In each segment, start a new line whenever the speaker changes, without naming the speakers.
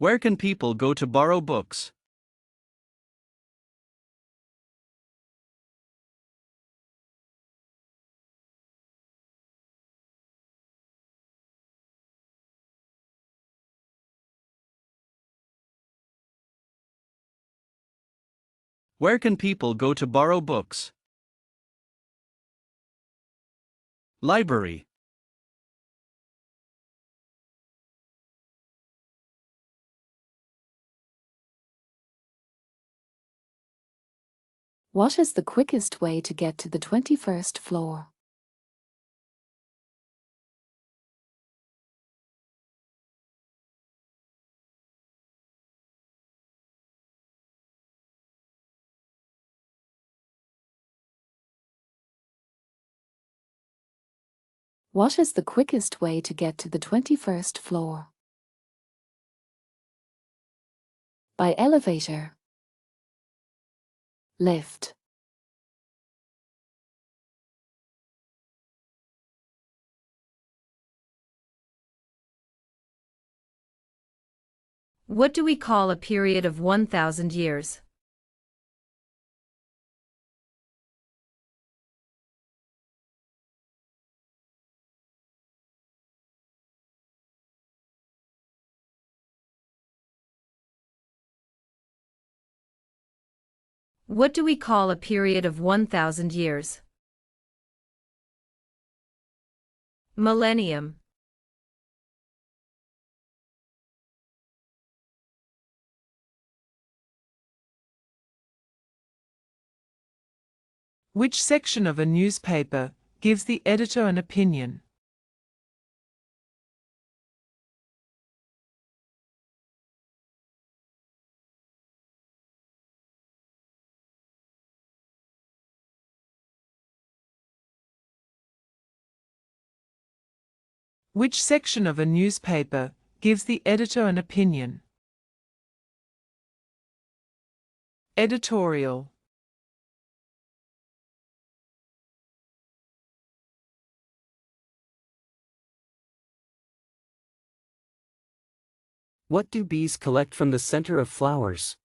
Where can people go to borrow books? Where can people go to borrow books? Library.
What is the quickest way to get to the 21st floor? What is the quickest way to get to the 21st floor? By elevator. Lift.
What do we call a period of 1,000 years? What do we call a period of 1,000 years? Millennium.
Which section of a newspaper gives the editor an opinion? Which section of a newspaper gives the editor an opinion? Editorial.
What do bees collect from the center of flowers?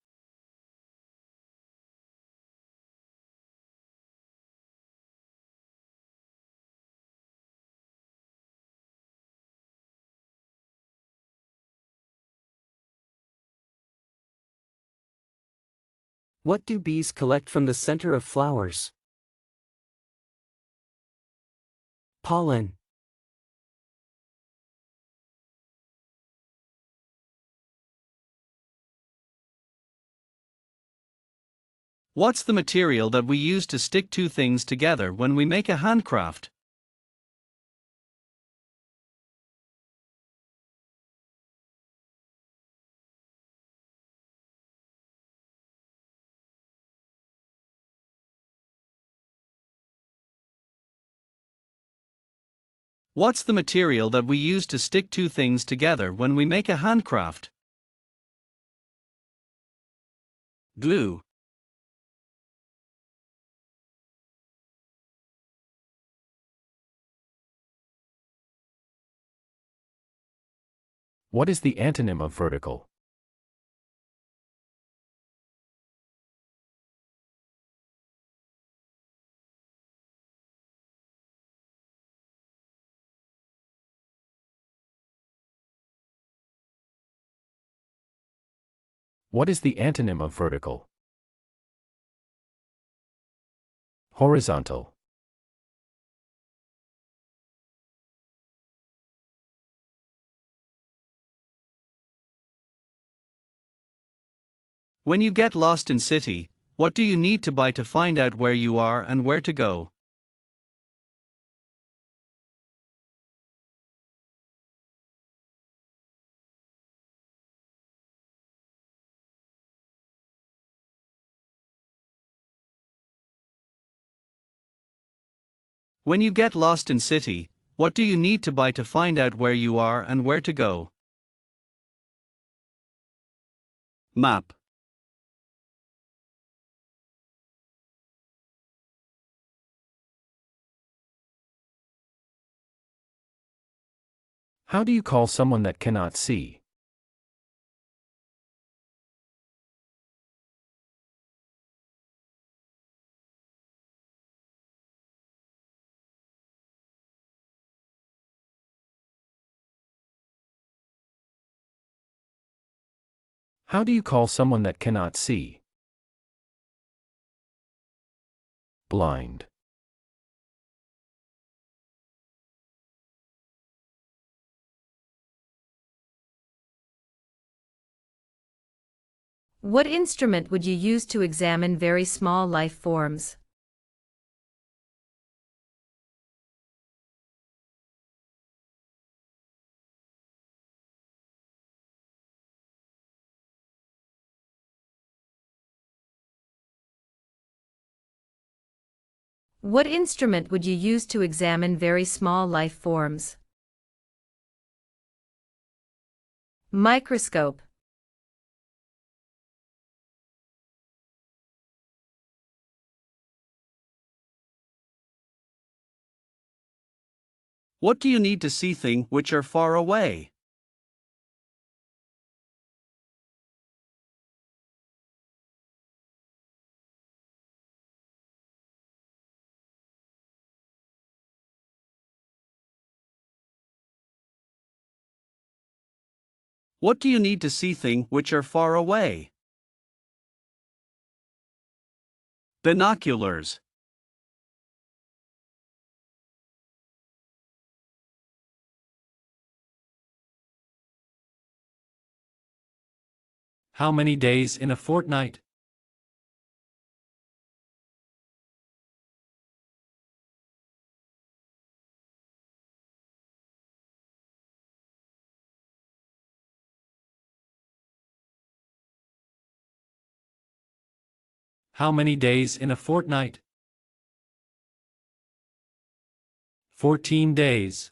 What do bees collect from the center of flowers? Pollen.
What's the material that we use to stick two things together when we make a handcraft? What's the material that we use to stick two things together when we make a handcraft? Glue.
What is the antonym of vertical? What is the antonym of vertical? Horizontal.
When you get lost in city, what do you need to buy to find out where you are and where to go? When you get lost in city, what do you need to buy to find out where you are and where to go? Map.
How do you call someone that cannot see? How do you call someone that cannot see? Blind.
What instrument would you use to examine very small life forms? What instrument would you use to examine very small life forms? Microscope.
What do you need to see things which are far away? What do you need to see things which are far away? Binoculars.
How many days in a fortnight? How many days in a fortnight? 14 days.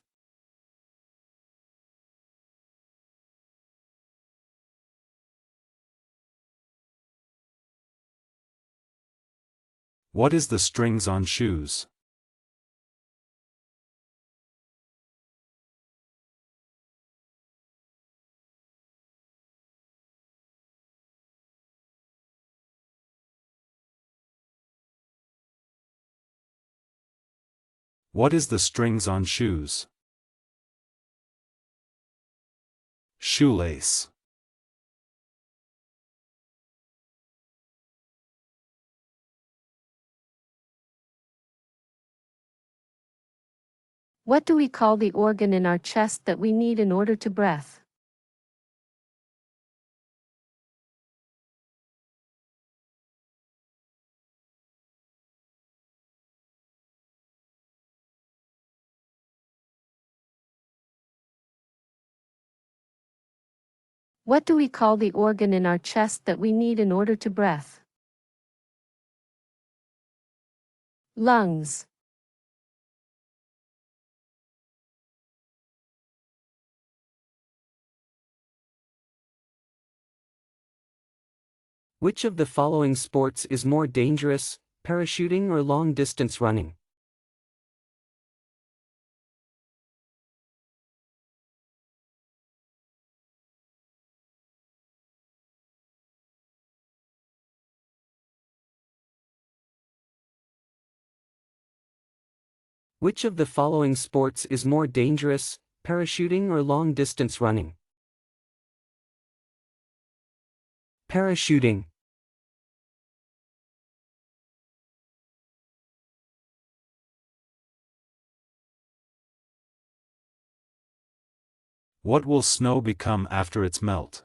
What is the strings on shoes? What is the strings on shoes? Shoelace.
What do we call the organ in our chest that we need in order to breathe? What do we call the organ in our chest that we need in order to breathe? Lungs.
Which of the following sports is more dangerous, parachuting or long-distance running? Which of the following sports is more dangerous, parachuting or long-distance running? Parachuting.
What will snow become after its melt?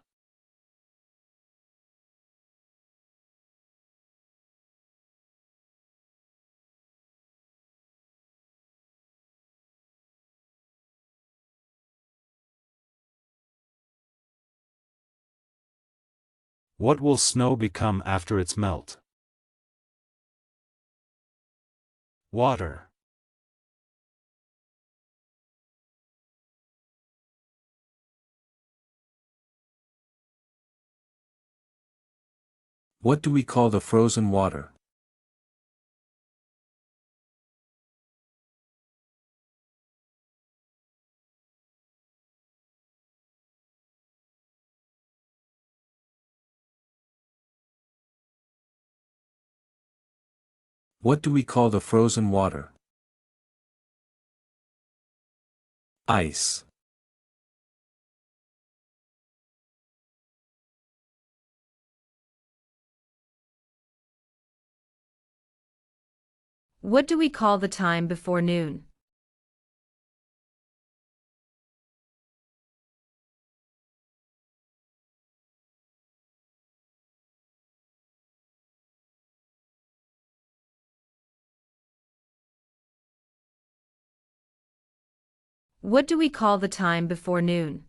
What will snow become after its melt? Water.
What do we call the frozen water? What do we call the frozen water? Ice.
What do we call the time before noon? What do we call the time before noon?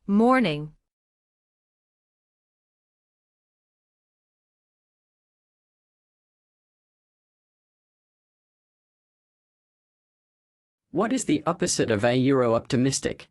Morning.
What is the opposite of a Euro-optimistic?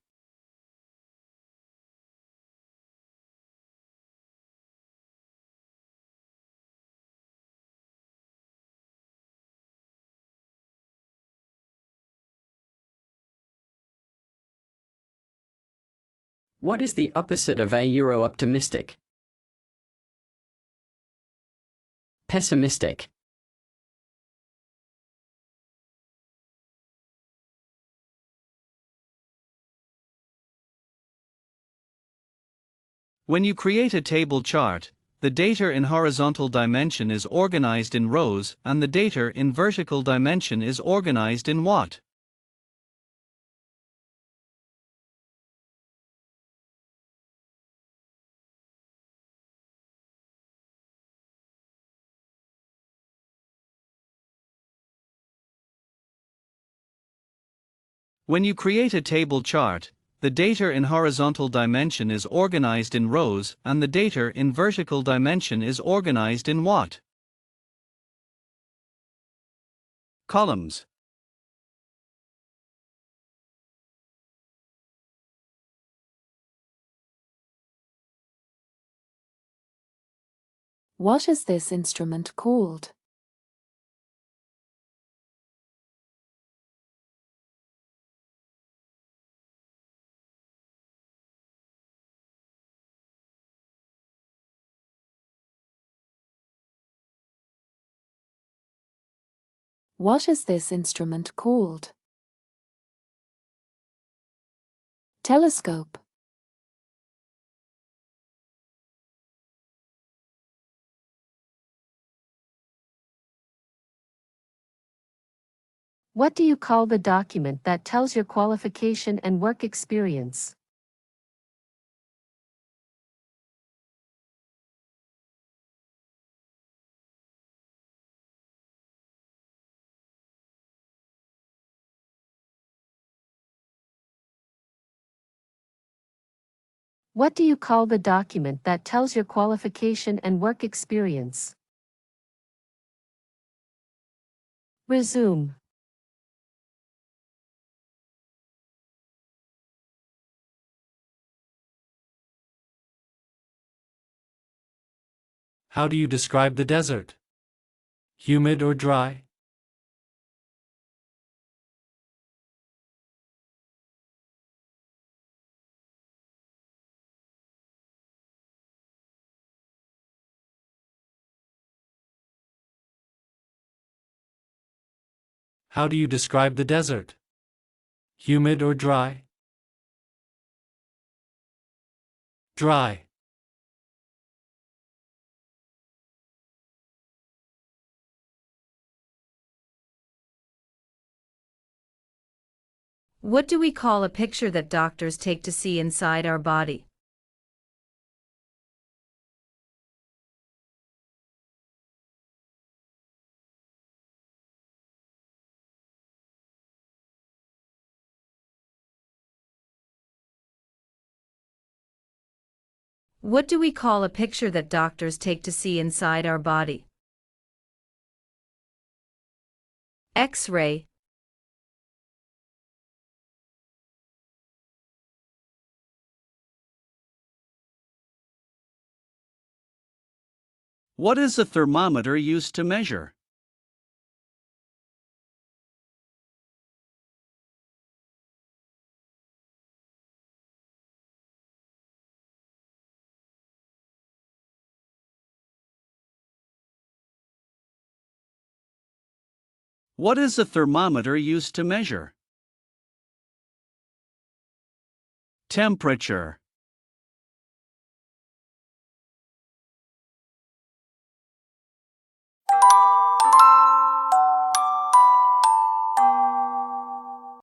What is the opposite of a Euro-optimistic? Pessimistic.
When you create a table chart, the data in horizontal dimension is organized in rows and the data in vertical dimension is organized in what? When you create a table chart, the data in horizontal dimension is organized in rows and the data in vertical dimension is organized in what? Columns.
What is this instrument called? What is this instrument called? Telescope.
What do you call the document that tells your qualification and work experience? What do you call the document that tells your qualification and work experience? Resume.
How do you describe the desert? Humid or dry? How do you describe the desert? Humid or dry? Dry.
What do we call a picture that doctors take to see inside our body? What do we call a picture that doctors take to see inside our body? X-ray.
What is a thermometer used to measure? What is a thermometer used to measure? Temperature.